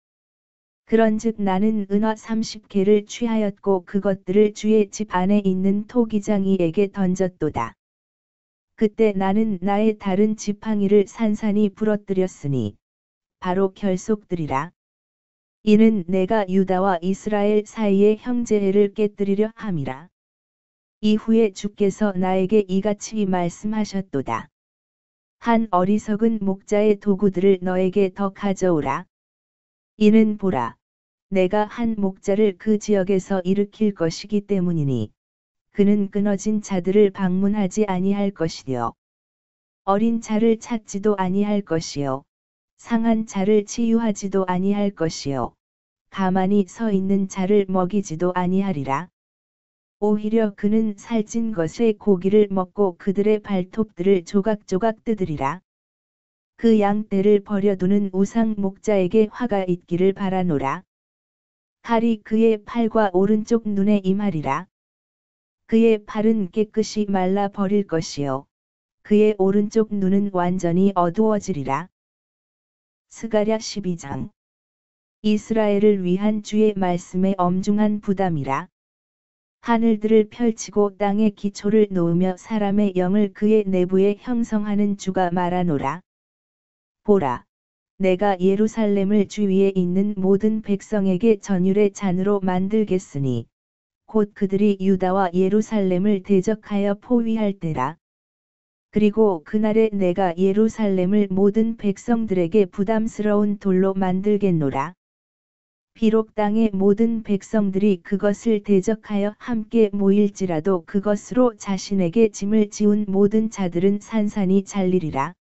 그런즉 나는 은화 30개를 취하였고 그것들을 주의 집 안에 있는 토기장이에게 던졌도다. 그때 나는 나의 다른 지팡이를 산산이 부러뜨렸으니 바로 결속들이라. 이는 내가 유다와 이스라엘 사이의 형제를 깨뜨리려 함이라. 이후에 주께서 나에게 이같이 말씀하셨도다. 한 어리석은 목자의 도구들을 너에게 더 가져오라. 이는 보라, 내가 한 목자를 그 지역에서 일으킬 것이기 때문이니 그는 끊어진 자들을 방문하지 아니할 것이요 어린 자를 찾지도 아니할 것이요 상한 자를 치유하지도 아니할 것이요 가만히 서 있는 자를 먹이지도 아니하리라. 오히려 그는 살찐 것의 고기를 먹고 그들의 발톱들을 조각조각 뜯으리라. 그 양떼를 버려두는 우상 목자에게 화가 있기를 바라노라. 칼이 그의 팔과 오른쪽 눈에 임하리라. 그의 팔은 깨끗이 말라 버릴 것이요 그의 오른쪽 눈은 완전히 어두워지리라. 스가랴 12장. 이스라엘을 위한 주의 말씀의 엄중한 부담이라. 하늘들을 펼치고 땅에 기초를 놓으며 사람의 영을 그의 내부에 형성하는 주가 말하노라. 보라, 내가 예루살렘을 주위에 있는 모든 백성에게 전율의 잔으로 만들겠으니 곧 그들이 유다와 예루살렘을 대적하여 포위할 때라. 그리고 그날에 내가 예루살렘을 모든 백성들에게 부담스러운 돌로 만들겠노라. 비록 땅의 모든 백성들이 그것을 대적하여 함께 모일지라도 그것으로 자신에게 짐을 지운 모든 자들은 산산이 잘리리라.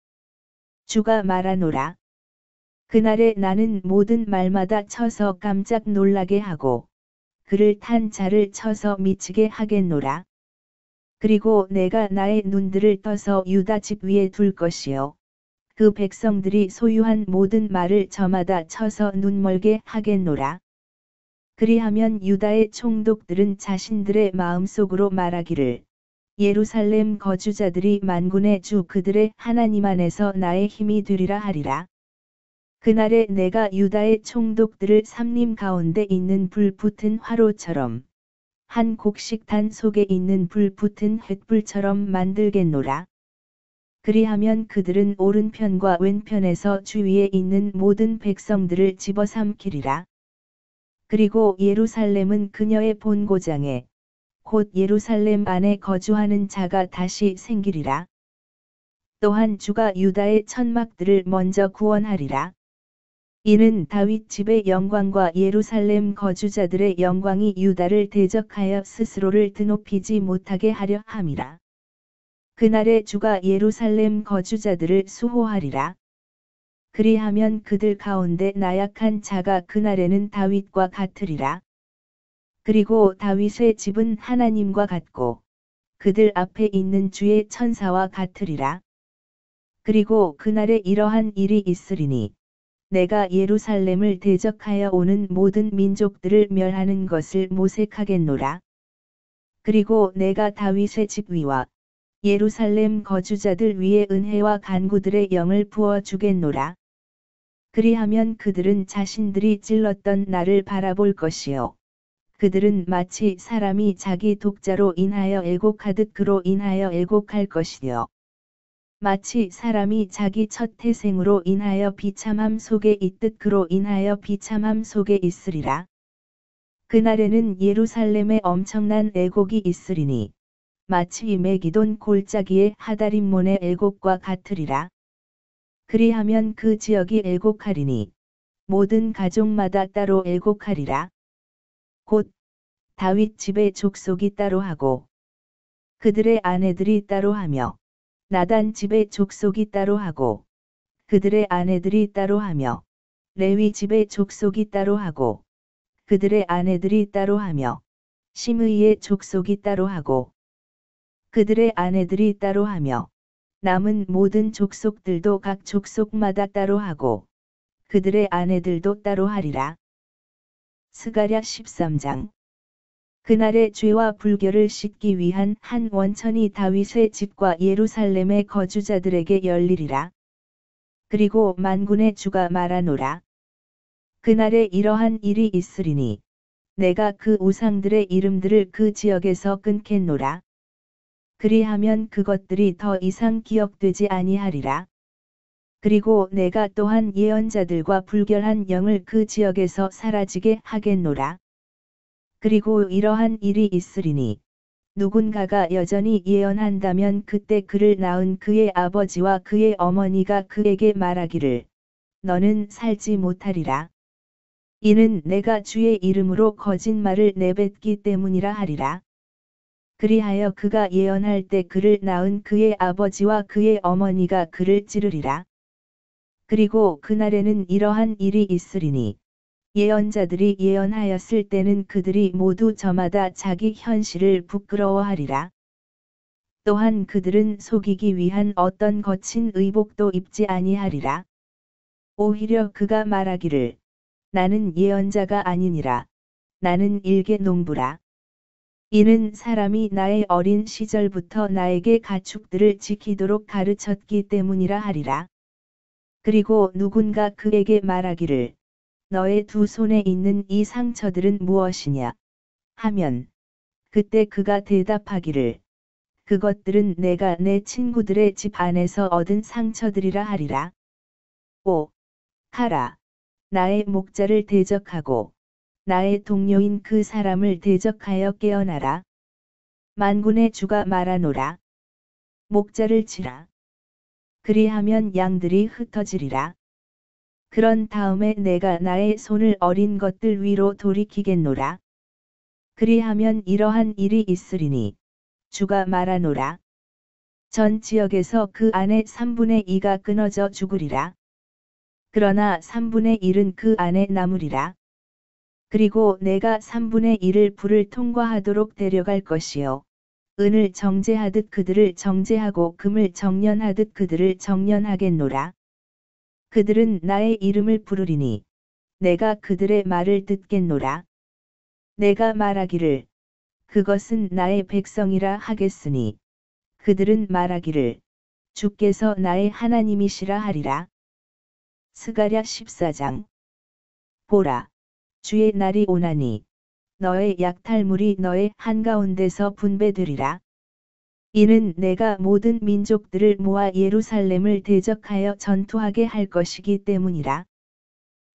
주가 말하노라. 그날에 나는 모든 말마다 쳐서 깜짝 놀라게 하고 그를 탄 자를 쳐서 미치게 하겠노라. 그리고 내가 나의 눈들을 떠서 유다 집 위에 둘 것이요 그 백성들이 소유한 모든 말을 저마다 쳐서 눈멀게 하겠노라. 그리하면 유다의 총독들은 자신들의 마음속으로 말하기를 예루살렘 거주자들이 만군의 주 그들의 하나님 안에서 나의 힘이 되리라 하리라. 그날에 내가 유다의 총독들을 삼림 가운데 있는 불 붙은 화로처럼 한 곡식단 속에 있는 불 붙은 횃불처럼 만들겠노라. 그리하면 그들은 오른편과 왼편에서 주위에 있는 모든 백성들을 집어삼키리라. 그리고 예루살렘은 그녀의 본고장에 곧 예루살렘 안에 거주하는 자가 다시 생기리라. 또한 주가 유다의 천막들을 먼저 구원하리라. 이는 다윗 집의 영광과 예루살렘 거주자들의 영광이 유다를 대적하여 스스로를 드높이지 못하게 하려 함이라. 그날에 주가 예루살렘 거주자들을 수호하리라. 그리하면 그들 가운데 나약한 자가 그날에는 다윗과 같으리라. 그리고 다윗의 집은 하나님과 같고 그들 앞에 있는 주의 천사와 같으리라. 그리고 그날에 이러한 일이 있으리니 내가 예루살렘을 대적하여 오는 모든 민족들을 멸하는 것을 모색하겠노라. 그리고 내가 다윗의 집 위와 예루살렘 거주자들 위에 은혜와 간구들의 영을 부어 주겠노라. 그리하면 그들은 자신들이 찔렀던 나를 바라볼 것이요 그들은 마치 사람이 자기 독자로 인하여 애곡하듯 그로 인하여 애곡할 것이요. 마치 사람이 자기 첫 태생으로 인하여 비참함 속에 있듯 그로 인하여 비참함 속에 있으리라. 그날에는 예루살렘에 엄청난 애곡이 있으리니 마치 메기돈 골짜기의 하다림몬의 애곡과 같으리라. 그리하면 그 지역이 애곡하리니 모든 가족마다 따로 애곡하리라. 곧 다윗 집의 족속이 따로 하고 그들의 아내들이 따로 하며 나단 집의 족속이 따로 하고 그들의 아내들이 따로 하며 레위 집의 족속이 따로 하고 그들의 아내들이 따로 하며 시므이의 족속이 따로 하고 그들의 아내들이 따로 하며 남은 모든 족속들도 각 족속마다 따로 하고 그들의 아내들도 따로 하리라. 스가랴 13장. 그날에 죄와 불결을 씻기 위한 한 원천이 다윗의 집과 예루살렘의 거주자들에게 열리리라. 그리고 만군의 주가 말하노라. 그날에 이러한 일이 있으리니 내가 그 우상들의 이름들을 그 지역에서 끊겠노라. 그리하면 그것들이 더 이상 기억되지 아니하리라. 그리고 내가 또한 예언자들과 불결한 영을 그 지역에서 사라지게 하겠노라. 그리고 이러한 일이 있으리니 누군가가 여전히 예언한다면 그때 그를 낳은 그의 아버지와 그의 어머니가 그에게 말하기를 너는 살지 못하리라. 이는 내가 주의 이름으로 거짓말을 내뱉기 때문이라 하리라. 그리하여 그가 예언할 때 그를 낳은 그의 아버지와 그의 어머니가 그를 찌르리라. 그리고 그날에는 이러한 일이 있으리니 예언자들이 예언하였을 때는 그들이 모두 저마다 자기 현실을 부끄러워하리라. 또한 그들은 속이기 위한 어떤 거친 의복도 입지 아니하리라. 오히려 그가 말하기를 나는 예언자가 아니니라. 나는 일개 농부라. 이는 사람이 나의 어린 시절부터 나에게 가축들을 지키도록 가르쳤기 때문이라 하리라. 그리고 누군가 그에게 말하기를 너의 두 손에 있는 이 상처들은 무엇이냐 하면 그때 그가 대답하기를 그것들은 내가 내 친구들의 집 안에서 얻은 상처들이라 하리라. 오, 가라. 나의 목자를 대적하고 나의 동료인 그 사람을 대적하여 깨어나라. 만군의 주가 말하노라. 목자를 치라. 그리하면 양들이 흩어지리라. 그런 다음에 내가 나의 손을 어린 것들 위로 돌이키겠노라. 그리하면 이러한 일이 있으리니 주가 말하노라. 전 지역에서 그 안에 3분의 2가 끊어져 죽으리라. 그러나 3분의 1은 그 안에 남으리라. 그리고 내가 3분의 1을 불을 통과하도록 데려갈 것이요. 은을 정죄하듯 그들을 정죄하고 금을 정련하듯 그들을 정련하겠노라. 그들은 나의 이름을 부르리니 내가 그들의 말을 듣겠노라. 내가 말하기를 그것은 나의 백성이라 하겠으니 그들은 말하기를 주께서 나의 하나님이시라 하리라. 스가랴 14장. 보라, 주의 날이 오나니 너의 약탈물이 너의 한가운데서 분배되리라. 이는 내가 모든 민족들을 모아 예루살렘을 대적하여 전투하게 할 것이기 때문이라.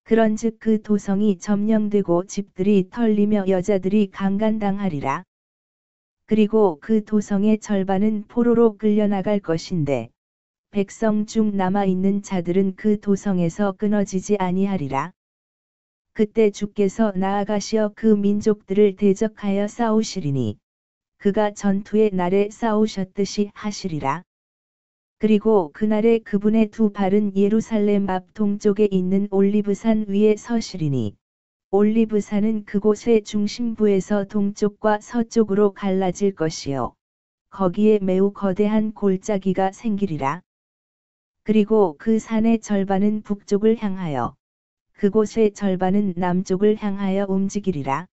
그런즉 그 도성이 점령되고 집들이 털리며 여자들이 강간당하리라. 그리고 그 도성의 절반은 포로로 끌려나갈 것인데 백성 중 남아있는 자들은 그 도성에서 끊어지지 아니하리라. 그때 주께서 나아가시어 그 민족들을 대적하여 싸우시리니 그가 전투의 날에 싸우셨듯이 하시리라. 그리고 그날에 그분의 두 발은 예루살렘 앞 동쪽에 있는 올리브산 위에 서시리니 올리브산은 그곳의 중심부에서 동쪽과 서쪽으로 갈라질 것이요. 거기에 매우 거대한 골짜기가 생기리라. 그리고 그 산의 절반은 북쪽을 향하여 그곳의 절반은 남쪽을 향하여 움직이리라.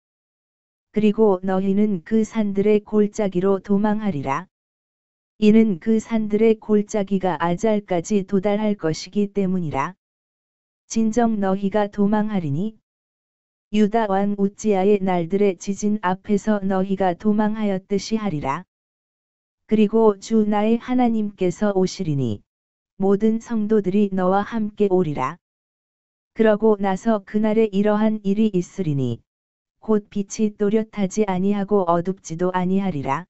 그리고 너희는 그 산들의 골짜기로 도망하리라. 이는 그 산들의 골짜기가 아잘까지 도달할 것이기 때문이라. 진정 너희가 도망하리니 유다 왕 우찌야의 날들의 지진 앞에서 너희가 도망하였듯이 하리라. 그리고 주 나의 하나님께서 오시리니 모든 성도들이 너와 함께 오리라. 그러고 나서 그날에 이러한 일이 있으리니 곧 빛이 또렷하지 아니하고 어둡지도 아니하리라.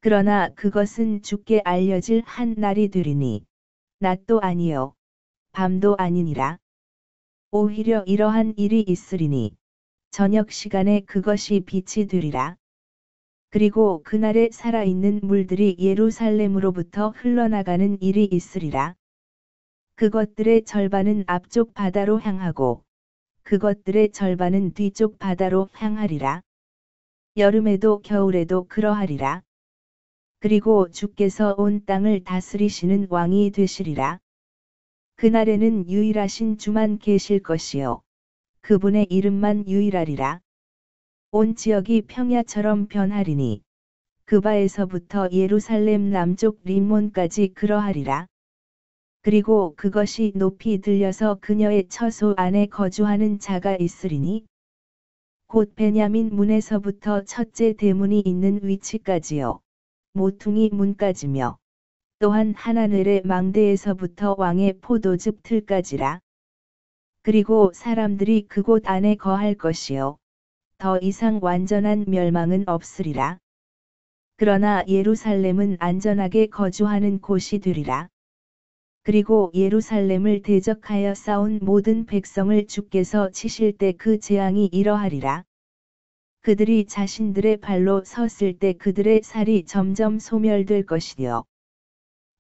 그러나 그것은 주께 알려질 한 날이 되리니 낮도 아니요 밤도 아니니라. 오히려 이러한 일이 있으리니 저녁 시간에 그것이 빛이 되리라. 그리고 그날에 살아있는 물들이 예루살렘으로부터 흘러나가는 일이 있으리라. 그것들의 절반은 앞쪽 바다로 향하고 그것들의 절반은 뒤쪽 바다로 향하리라. 여름에도 겨울에도 그러하리라. 그리고 주께서 온 땅을 다스리시는 왕이 되시리라. 그날에는 유일하신 주만 계실 것이요 그분의 이름만 유일하리라. 온 지역이 평야처럼 변하리니 그 바에서부터 예루살렘 남쪽 림몬까지 그러하리라. 그리고 그것이 높이 들려서 그녀의 처소 안에 거주하는 자가 있으리니 곧 베냐민 문에서부터 첫째 대문이 있는 위치까지요 모퉁이 문까지며 또한 하나넬의 망대에서부터 왕의 포도즙 틀까지라. 그리고 사람들이 그곳 안에 거할 것이요 더 이상 완전한 멸망은 없으리라. 그러나 예루살렘은 안전하게 거주하는 곳이 되리라. 그리고 예루살렘을 대적하여 싸운 모든 백성을 주께서 치실 때 그 재앙이 이러하리라. 그들이 자신들의 발로 섰을 때 그들의 살이 점점 소멸될 것이요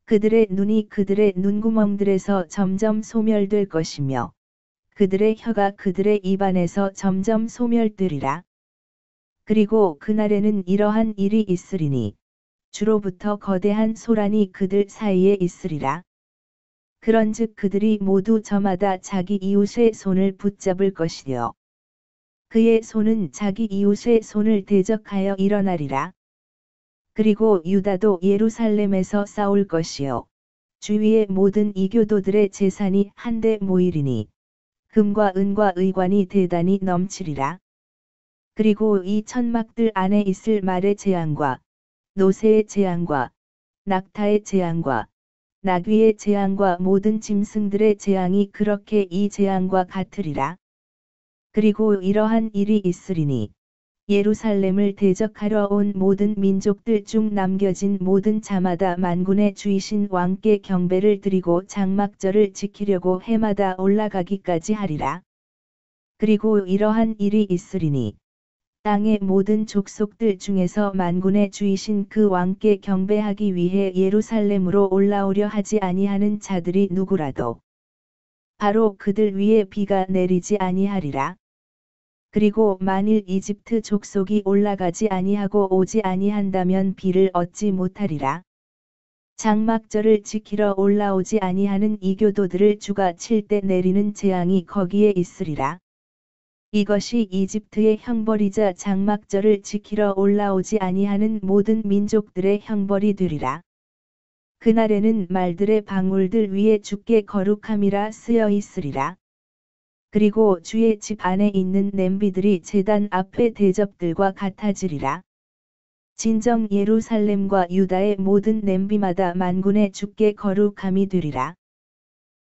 그들의 눈이 그들의 눈구멍들에서 점점 소멸될 것이며 그들의 혀가 그들의 입안에서 점점 소멸되리라. 그리고 그날에는 이러한 일이 있으리니 주로부터 거대한 소란이 그들 사이에 있으리라. 그런즉 그들이 모두 저마다 자기 이웃의 손을 붙잡을 것이요 그의 손은 자기 이웃의 손을 대적하여 일어나리라. 그리고 유다도 예루살렘에서 싸울 것이요 주위의 모든 이교도들의 재산이 한데 모이리니 금과 은과 의관이 대단히 넘치리라. 그리고 이 천막들 안에 있을 말의 재앙과 노새의 재앙과 낙타의 재앙과 나귀의 재앙과 모든 짐승들의 재앙이 그렇게 이 재앙과 같으리라. 그리고 이러한 일이 있으리니 예루살렘을 대적하러 온 모든 민족들 중 남겨진 모든 자마다 만군의 주이신 왕께 경배를 드리고 장막절을 지키려고 해마다 올라가기까지 하리라. 그리고 이러한 일이 있으리니 땅의 모든 족속들 중에서 만군의 주이신 그 왕께 경배하기 위해 예루살렘으로 올라오려 하지 아니하는 자들이 누구라도 바로 그들 위에 비가 내리지 아니하리라. 그리고 만일 이집트 족속이 올라가지 아니하고 오지 아니한다면 비를 얻지 못하리라. 장막절을 지키러 올라오지 아니하는 이교도들을 주가 칠 때 내리는 재앙이 거기에 있으리라. 이것이 이집트의 형벌이자 장막절을 지키러 올라오지 아니하는 모든 민족들의 형벌이 되리라. 그날에는 말들의 방울들 위에 주께 거룩함이라 쓰여 있으리라. 그리고 주의 집 안에 있는 냄비들이 제단 앞의 대접들과 같아지리라. 진정 예루살렘과 유다의 모든 냄비마다 만군의 주께 거룩함이 되리라.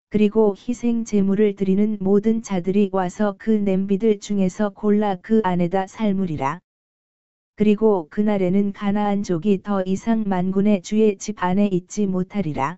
그리고 희생 제물을 드리는 모든 자들이 와서 그 냄비들 중에서 골라 그 안에다 삶으리라. 그리고 그날에는 가나안족이 더 이상 만군의 주의 집 안에 있지 못하리라.